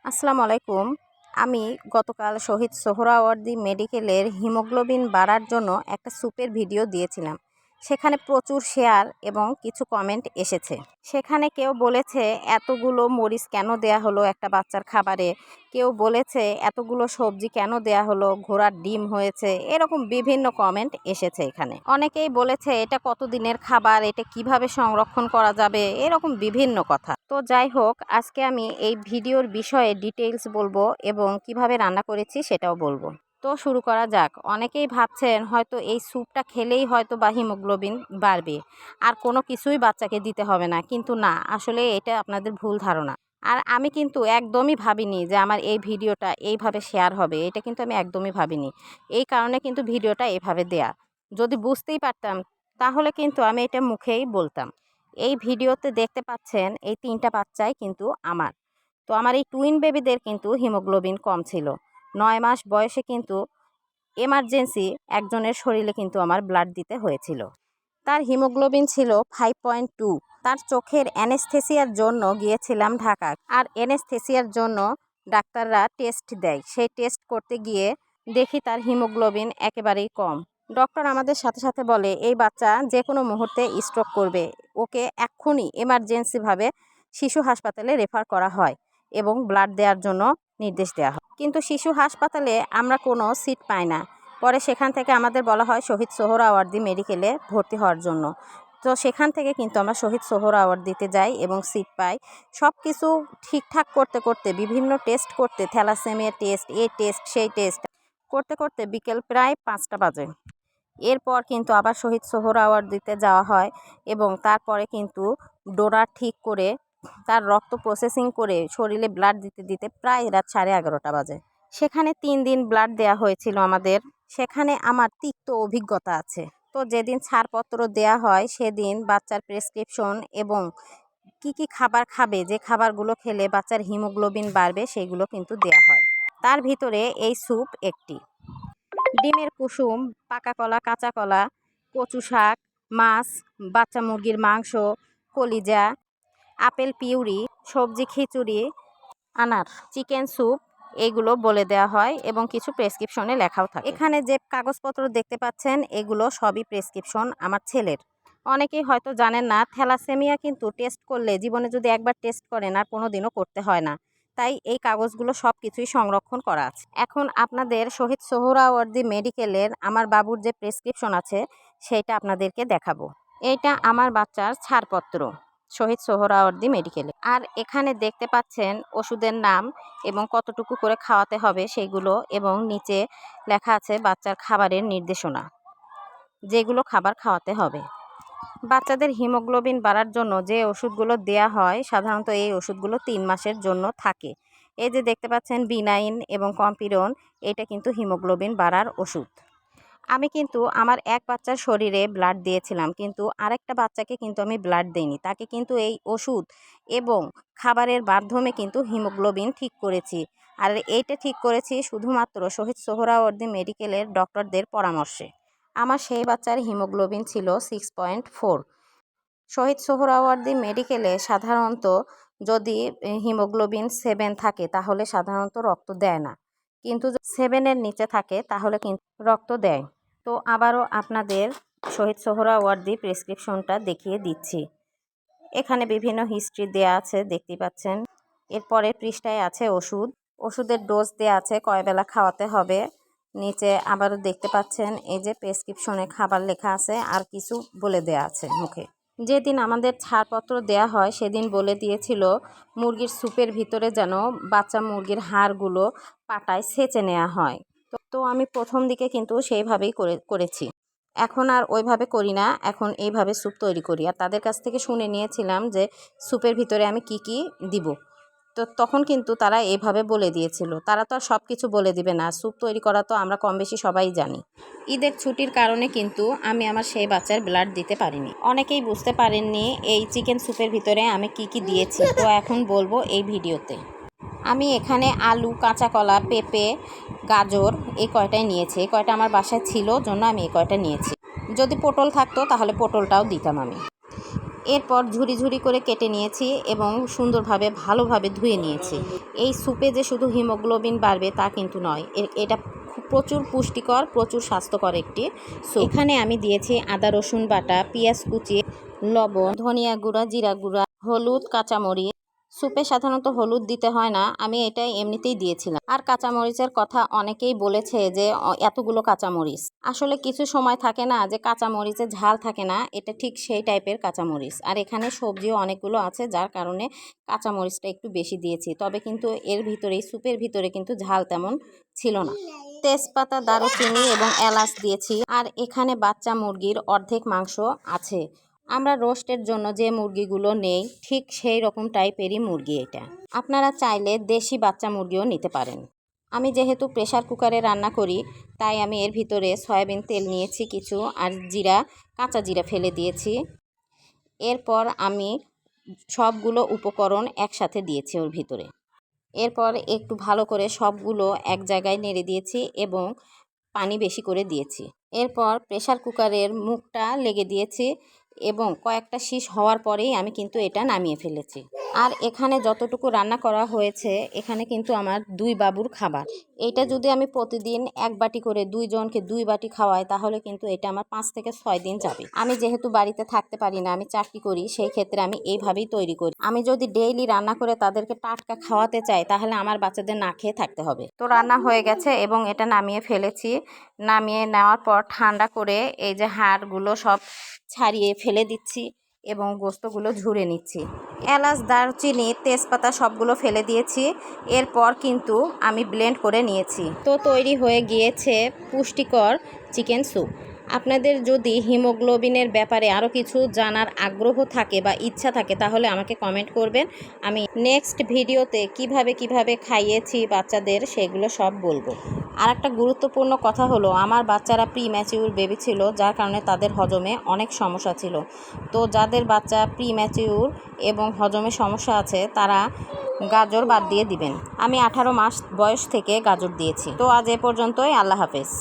আসসালামু আলাইকুম। আমি গতকাল শহীদ সোহরাওয়ার্দী মেডিকেলের হিমোগ্লোবিন বাড়ার জন্য একটা স্যুপের ভিডিও দিয়েছিলাম। সেখানে প্রচুর শেয়ার এবং কিছু কমেন্ট এসেছে। সেখানে কেউ বলেছে এতগুলো মরিচ কেন দেয়া হলো একটা বাচ্চার খাবারে, কেউ বলেছে এতগুলো সবজি কেন দেয়া হলো, ঘোড়ার ডিম হয়েছে, এরকম বিভিন্ন কমেন্ট এসেছে। এখানে অনেকেই বলেছে এটা কতদিনের খাবার, এটা কিভাবে সংরক্ষণ করা যাবে, এরকম বিভিন্ন কথা। তো যাই হোক, আজকে আমি এই ভিডিওর বিষয়ে ডিটেইলস বলবো এবং কিভাবে রান্না করেছি সেটাও বলবো। তো শুরু করা যাক। অনেকেই ভাবছেন হয়তো এই স্যুপটা খেলেই হয়তো বা হিমোগ্লোবিন বাড়বে, আর কোনো কিছুই বাচ্চাকে দিতে হবে না, কিন্তু না, আসলে এটা আপনাদের ভুল ধারণা। আর আমি কিন্তু একদমই ভাবিনি যে আমার এই ভিডিওটা এইভাবে শেয়ার হবে, এটা কিন্তু আমি একদমই ভাবিনি। এই কারণে কিন্তু ভিডিওটা এভাবে দেয়া। যদি বুঝতেই পারতাম তাহলে কিন্তু আমি এটা মুখেই বলতাম। এই ভিডিওতে দেখতে পাচ্ছেন এই 3টা বাচ্চাই কিন্তু আমার। তো আমার এই টুইন বেবিদের কিন্তু হিমোগ্লোবিন কম ছিল। 9 মাস বয়সে কিন্তু এমার্জেন্সি একজনের শরীরে কিন্তু আমার ব্লাড দিতে হয়েছিল। তার হিমোগ্লোবিন ছিল 5.2। তার চোখের অ্যানেস্থেসিয়ার জন্য গিয়েছিলাম ঢাকা। আর অ্যানেস্থেসিয়ার জন্য ডাক্তাররা টেস্ট দেয়। সেই টেস্ট করতে গিয়ে দেখি তার হিমোগ্লোবিন একেবারেই কম। ডক্টর আমাদের সাথে সাথে বলে এই বাচ্চা যে কোনো মুহূর্তে স্ট্রোক করবে, ওকে এক্ষুনি এমার্জেন্সিভাবে শিশু হাসপাতালে রেফার করা হয় এবং ব্লাড দেওয়ার জন্য নির্দেশ দেওয়া হয়। কিন্তু শিশু হাসপাতালে আমরা কোনো সিট পাই না। পরে সেখান থেকে আমাদের বলা হয় শহীদ সোহরাওয়ার্দী মেডিকেলে ভর্তি হওয়ার জন্য। তো সেখান থেকে কিন্তু আমরা শহীদ সোহরাওয়ার্দীতে যাই এবং সিট পাই। সব কিছু ঠিকঠাক করতে করতে, বিভিন্ন টেস্ট করতে, থ্যালাসেমিয়া টেস্ট, এই টেস্ট সেই টেস্ট করতে করতে বিকেল প্রায় 5টা বাজে। এরপর কিন্তু আবার শহীদ সোহরাওয়ার্দীতে যাওয়া হয় এবং তারপরে কিন্তু ডোনার ঠিক করে তার রক্ত প্রসেসিং করে শরীরে ব্লাড দিতে দিতে প্রায় রাত 11:30টা বাজে। সেখানে 3 দিন ব্লাড দেয়া হয়েছিল আমাদের। সেখানে আমার তিক্ত অভিজ্ঞতা আছে। তো যেদিন ছাড়পত্র দেয়া হয় সেদিন বাচ্চার প্রেসক্রিপশন এবং কি কি খাবার খাবে, যে খাবারগুলো খেলে বাচ্চার হিমোগ্লোবিন বাড়বে সেগুলো কিন্তু দেয়া হয়। তার ভিতরে এই স্যুপ একটি। ডিমের কুসুম, পাকা কলা, কাঁচা কলা, কচু শাক, মাছ, বাচ্চা মুরগির মাংস, কলিজা, আপেল পিউরি, সবজি খিচুড়ি, আনার, চিকেন স্যুপ, এগুলো বলে দেওয়া হয় এবং কিছু প্রেসক্রিপশনে লেখাও থাকে। এখানে যে কাগজপত্র দেখতে পাচ্ছেন এগুলো সবই প্রেসক্রিপশন আমার ছেলের। অনেকেই হয়তো জানেন না, থ্যালাসেমিয়া কিন্তু টেস্ট করলে, জীবনে যদি একবার টেস্ট করেন আর কোনো দিনও করতে হয় না। তাই এই কাগজগুলো সব কিছুই সংরক্ষণ করা আছে। এখন আপনাদের শহীদ সোহরাওয়ার্দী মেডিকেলের আমার বাবুর যে প্রেসক্রিপশন আছে সেইটা আপনাদেরকে দেখাবো। এইটা আমার বাচ্চার ছাড়পত্র শহীদ সোহরাওয়ার্দী মেডিকেলে। আর এখানে দেখতে পাচ্ছেন ওষুধের নাম এবং কতটুকু করে খাওয়াতে হবে সেইগুলো, এবং নিচে লেখা আছে বাচ্চার খাবারের নির্দেশনা, যেগুলো খাবার খাওয়াতে হবে। বাচ্চাদের হিমোগ্লোবিন বাড়ার জন্য যে ওষুধগুলো দেয়া হয় সাধারণত এই ওষুধগুলো 3 মাসের জন্য থাকে। এই যে দেখতে পাচ্ছেন বিনাইন এবং কম্পিরন, এটা কিন্তু হিমোগ্লোবিন বাড়ার ওষুধ। আমি কিন্তু আমার এক বাচ্চার শরীরে ব্লাড দিয়েছিলাম, কিন্তু আরেকটা বাচ্চাকে কিন্তু আমি ব্লাড দেইনি। তাকে কিন্তু এই ওষুধ এবং খাবারের মাধ্যমে কিন্তু হিমোগ্লোবিন ঠিক করেছি। আর এইটা ঠিক করেছি শুধুমাত্র শহীদ সোহরাওয়ার্দী মেডিকেলের ডক্টরদের পরামর্শে। আমার সেই বাচ্চার হিমোগ্লোবিন ছিল 6.4। শহীদ সোহরাওয়ার্দী মেডিকেলে সাধারণত যদি হিমোগ্লোবিন 7 থাকে তাহলে সাধারণত রক্ত দেয় না, কিন্তু 7-এর নিচে থাকে তাহলে কিন্তু রক্ত দেয়। তো আবারও আপনাদের শহীদ সোহরাওয়ার্দী প্রেসক্রিপশনটা দেখিয়ে দিচ্ছি। এখানে বিভিন্ন হিস্ট্রি দেয়া আছে, দেখতে পাচ্ছেন। এরপরে পৃষ্ঠায় আছে ওষুধ, ওষুধের ডোজ দেয়া আছে, কয় বেলা খাওয়াতে হবে। নিচে আবারও দেখতে পাচ্ছেন এই যে প্রেসক্রিপশনে খাবার লেখা আছে, আর কিছু বলে দেয়া আছে মুখে। যেদিন আমাদের ছাড়পত্র দেয়া হয় সেদিন বলে দিয়েছিল মুরগির স্যুপের ভিতরে যেন বাচ্চা মুরগির হাড়গুলো পাটায় ছেঁচে নেওয়া হয়। তো আমি প্রথম দিকে কিন্তু সেইভাবেই করেছি। এখন আর ওইভাবে করি না, এখন এইভাবে স্যুপ তৈরি করি। আর তাদের কাছ থেকে শুনে নিয়েছিলাম যে স্যুপের ভিতরে আমি কি কি দিব। তো তখন কিন্তু তারা এইভাবে বলে দিয়েছিল। তারা তো আর সব কিছু বলে দিবে না, স্যুপ তৈরি করা তো আমরা কম বেশি সবাই জানি। ঈদের ছুটির কারণে কিন্তু আমি আমার সেই বাচ্চার ব্লাড দিতে পারিনি। অনেকেই বুঝতে পারেননি এই চিকেন স্যুপের ভিতরে আমি কি কি দিয়েছি, তো এখন বলবো এই ভিডিওতে। আমি এখানে আলু, কাঁচা কলা, পেঁপে, গাজর এই কয়টাই নিয়েছি। এই কয়টা আমার বাসায় ছিল জন্য আমি এই কয়টা নিয়েছি। যদি পটল থাকতো তাহলে পটলটাও দিতাম আমি। এরপর ঝুরি ঝুরি করে কেটে নিয়েছি এবং সুন্দরভাবে ভালোভাবে ধুয়ে নিয়েছি। এই স্যুপে যে শুধু হিমোগ্লোবিন বাড়বে তা কিন্তু নয়, এটা প্রচুর পুষ্টিকর, প্রচুর স্বাস্থ্যকর একটি স্যুপ। এখানে আমি দিয়েছি আদা রসুন বাটা, পেঁয়াজ কুচি, লবণ, ধনিয়া গুঁড়া, জিরা গুঁড়া, হলুদ, কাঁচামরিচ। স্যুপে সাধারণত হলুদ দিতে হয় না, আমি এটা এমনিতেই দিয়েছিলাম। আর কাঁচামরিচের কথা অনেকেই বলেছে যে এতগুলো কাঁচামরিচ। আসলে কিছু সময় থাকে না যে কাঁচামরিচের ঝাল থাকে না, এটা ঠিক সেই টাইপের কাঁচামরিচ। আর এখানে সবজিও অনেকগুলো আছে, যার কারণে কাঁচামরিচটা একটু বেশি দিয়েছি। তবে কিন্তু এর ভিতরে, স্যুপের ভিতরে কিন্তু ঝাল তেমন ছিল না। তেজপাতা, দারুচিনি এবং এলাচ দিয়েছি। আর এখানে বাচ্চা মুরগির অর্ধেক মাংস আছে। আমরা রোস্টের জন্য যে মুরগিগুলো নেই ঠিক সেই রকম টাইপেরই মুরগি এটা। আপনারা চাইলে দেশি বাচ্চা মুরগিও নিতে পারেন। আমি যেহেতু প্রেসার কুকারে রান্না করি, তাই আমি এর ভিতরে সয়াবিন তেল নিয়েছি কিছু, আর জিরা, কাঁচা জিরা ফেলে দিয়েছি। এরপর আমি সবগুলো উপকরণ একসাথে দিয়েছি ওর ভিতরে। এরপর একটু ভালো করে সবগুলো এক জায়গায় নেড়ে দিয়েছি এবং পানি বেশি করে দিয়েছি। এরপর প্রেসার কুকারের মুখটা লেগে দিয়েছি এবং কয়েকটা শীষ হওয়ার পরেই আমি কিন্তু এটা নামিয়ে ফেলেছি। আর এখানে যতটুকু রান্না করা হয়েছে, এখানে কিন্তু আমার 2 বাবুর খাবার। এইটা যদি আমি প্রতিদিন 1 বাটি করে 2 জনকে 2 বাটি খাওয়াই, তাহলে কিন্তু এটা আমার 5 থেকে 6 দিন যাবে। আমি যেহেতু বাড়িতে থাকতে পারি না, আমি চাকরি করি, সেই ক্ষেত্রে আমি এইভাবেই তৈরি করি। আমি যদি ডেইলি রান্না করে তাদেরকে টাটকা খাওয়াতে চাই, তাহলে আমার বাচ্চাদের না খেয়ে থাকতে হবে। তো রান্না হয়ে গেছে এবং এটা নামিয়ে ফেলেছি। নামিয়ে নেওয়ার পর ঠান্ডা করে এই যে হাড়গুলো সব ছাড়িয়ে ফেলে দিচ্ছি এবং গোস্তগুলো ঝুরে নিচ্ছি। এলাচ, দারচিনি, তেজপাতা সবগুলো ফেলে দিয়েছি। এরপর কিন্তু আমি ব্লেন্ড করে নিয়েছি। তো তৈরি হয়ে গিয়েছে পুষ্টিকর চিকেন স্যুপ। আপনাদের যদি হিমোগ্লোবিনের ব্যাপারে আরও কিছু জানার আগ্রহ থাকে বা ইচ্ছা থাকে, তাহলে আমাকে কমেন্ট করবেন। আমি নেক্সট ভিডিওতে কিভাবে খাইয়েছি বাচ্চাদের সেগুলো সব বলবো। আর একটা গুরুত্বপূর্ণ কথা হলো, আমার বাচ্চারা প্রি ম্যাচিউর বেবি ছিল, যার কারণে তাদের হজমে অনেক সমস্যা ছিল। তো যাদের বাচ্চা প্রি ম্যাচিউর এবং হজমে সমস্যা আছে, তারা গাজর বাদ দিয়ে দিবেন। আমি 18 মাস বয়স থেকে গাজর দিয়েছি। তো আজ এ পর্যন্তই। আল্লাহ হাফেজ।